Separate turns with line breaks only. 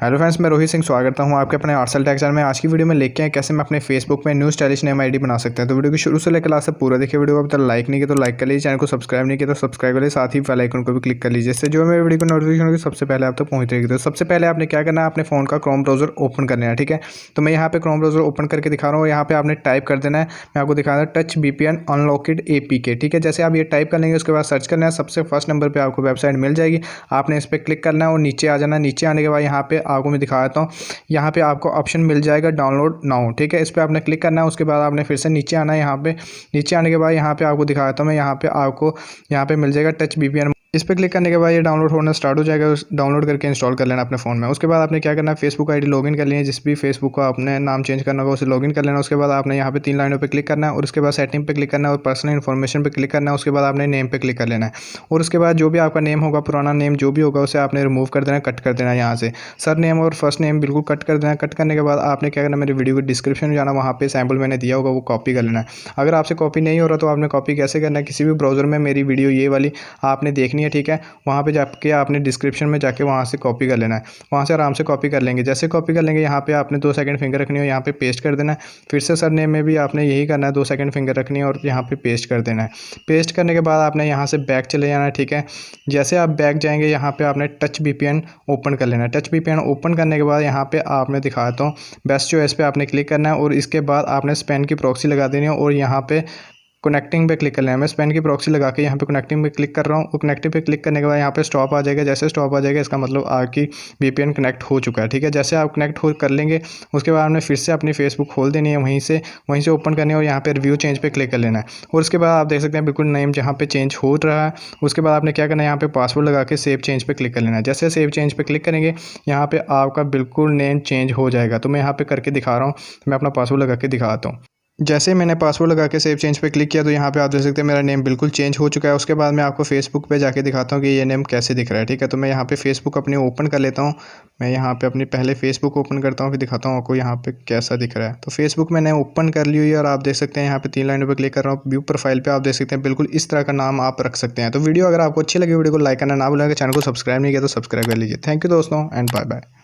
Hello friends, मैं रोहित सिंह स्वागत करता हूं आपके अपने आर्ट्सल टेक चैनल में। आज की वीडियो में लेके आए कैसे मैं अपने फेसबुक में न्यू स्टाइलिश नेम आईडी बना सकते हैं। तो वीडियो को शुरू से लेकर लास्ट तक पूरा देखिए। वीडियो को अब तक लाइक नहीं किया तो लाइक कर लीजिए, चैनल को सब्सक्राइब नहीं किया तो सब्सक्राइब कर लीजिए, साथ ही बेल आइकन को भी क्लिक कर लीजिए, जिससे जो मेरे वीडियो को नोटिफिकेशन होगी सबसे पहले आप तक पहुंच रहेगी। तो सबसे पहले आपने क्या करना है, अपने फोन का क्रोम ब्राउजर ओपन करना है। ठीक है, तो मैं यहाँ पे क्रोम ब्राउजर ओपन करके दिखा रहा हूँ। यहाँ पे आपने टाइप कर देना है, मैं आपको दिखा रहा हूँ टच VPN अनलॉकेड APK। ठीक है, जैसे आप ये टाइप कर लेंगे उसके बाद सर्च करना है, सबसे फर्स्ट नंबर पर आपको वेबसाइट मिल जाएगी। आपने इस पर क्लिक करना है और नीचे आ जाना है। नीचे आने के बाद यहाँ पे आपको मैं दिखा देता हूँ, यहाँ पे आपको ऑप्शन मिल जाएगा डाउनलोड नाउ। ठीक है, इस पर आपने क्लिक करना है। उसके बाद आपने फिर से नीचे आना है। यहाँ पे नीचे आने के बाद यहाँ पे आपको दिखा देता हूँ मैं, यहाँ पे आपको यहाँ पे मिल जाएगा टच VPN। इस पर क्लिक करने के बाद ये डाउनलोड होना स्टार्ट हो जाएगा। डाउनलोड करके इंस्टॉल कर लेना अपने फ़ोन में। उसके बाद आपने क्या करना है, फेसबुक आईडी लॉगिन कर लें, जिस भी फेसबुक का आपने नाम चेंज करना होगा उसे लॉगिन कर लेना। उसके बाद आपने यहाँ पे 3 लाइनों पे क्लिक करना है और उसके बाद सेटिंग पे क्लिक करना है और पर्सनल इन्फॉर्मेशन पे क्लिक करना है। उसके बाद आपने नेम पे क्लिक कर लेना है और उसके बाद जो भी आपका नेम होगा, पुराना नेम जो भी होगा, उसे आपने रिमूव कर देना है, कट कर देना है। यहाँ से सर नेम और फर्स्ट नेम बिल्कुल कट कर देना है। कट करने के बाद आपने क्या करना है, मेरी वीडियो के डिस्क्रिप्शन में जाना, वहाँ पे सैम्पल मैंने दिया होगा वो कॉपी कर लेना है। अगर आपसे कॉपी नहीं हो रहा तो आपने कॉपी कैसे करना है, किसी भी ब्राउज़र में मेरी वीडियो ये वाली आपने देखनी है। ठीक है, वहाँ पे जाके आपने डिस्क्रिप्शन में जाके वहाँ से कॉपी कर लेना है। वहाँ से आराम से कॉपी कर लेंगे। जैसे कॉपी कर लेंगे, यहाँ पे आपने 2 सेकंड फिंगर रखनी है, यहाँ पे पेस्ट कर देना है। फिर से सर नेम में भी आपने यही करना है, 2 सेकंड फिंगर रखनी है और यहाँ पे पेस्ट कर देना है। पेस्ट करने के बाद आपने यहाँ से बैक चले जाना है। ठीक है, जैसे आप बैक जाएंगे यहाँ पे आपने टच VPN ओपन कर लेना है। टच VPN ओपन करने के बाद यहाँ पे आपने दिखाता हूँ बेस्ट चॉइस पे आपने क्लिक करना है और इसके बाद आपने स्पेन की प्रॉक्सी लगा देनी है और यहाँ पे कनेक्टिंग पे क्लिक कर लेना है। मैं स्पेन की प्रॉक्सी लगा के यहाँ पे कनेक्टिंग पे क्लिक कर रहा हूँ। कनेक्टिंग पे क्लिक करने के बाद यहाँ पे स्टॉप आ जाएगा। जैसे स्टॉप आ जाएगा इसका मतलब आपकी VPN कनेक्ट हो चुका है। ठीक है, जैसे आप कनेक्ट हो कर लेंगे उसके बाद आपने फिर से अपनी फेसबुक खोल देनी है, वहीं से ओपन करनी है और यहाँ पे रिव्यू चेंज पे क्लिक कर लेना है। और उसके बाद आप देख सकते हैं बिल्कुल नेम जहाँ पे चेंज हो रहा है। उसके बाद आपने क्या करना है, यहाँ पे पासवर्ड लगा के सेव चेंज पे क्लिक कर लेना है। जैसे सेव चेंज पे क्लिक करेंगे यहाँ पे आपका बिल्कुल नेम चेंज हो जाएगा। तो मैं यहाँ पे करके दिखा रहा हूँ, मैं अपना पासवर्ड लगा के दिखाता हूँ। जैसे मैंने पासवर्ड लगा के सेव चेंज पे क्लिक किया तो यहाँ पे आप देख सकते हैं मेरा नेम बिल्कुल चेंज हो चुका है। उसके बाद मैं आपको फेसबुक पे जाके दिखाता हूँ कि ये नेम कैसे दिख रहा है। ठीक है, तो मैं यहाँ पे फेसबुक अपनी ओपन कर लेता हूँ। मैं यहाँ पे अपनी पहले फेसबुक ओपन करता हूँ, फिर दिखाता हूँ आपको यहाँ पे कैसा दिख रहा है। तो फेसबुक मैंने ओपन कर ली हुई है और आप देख सकते हैं यहाँ पे 3 लाइनों पर क्लिक कर रहा हूँ। व्यू प्रोफाइल पे आप देख सकते हैं बिल्कुल इस तरह का नाम आप रख सकते हैं। तो वीडियो अगर आपको अच्छी लगी, वीडियो को लाइक करना ना भूलें। चैनल को सब्सक्राइब नहीं किया तो सब्सक्राइब कर लीजिए। थैंक यू दोस्तों एंड बाय बाय।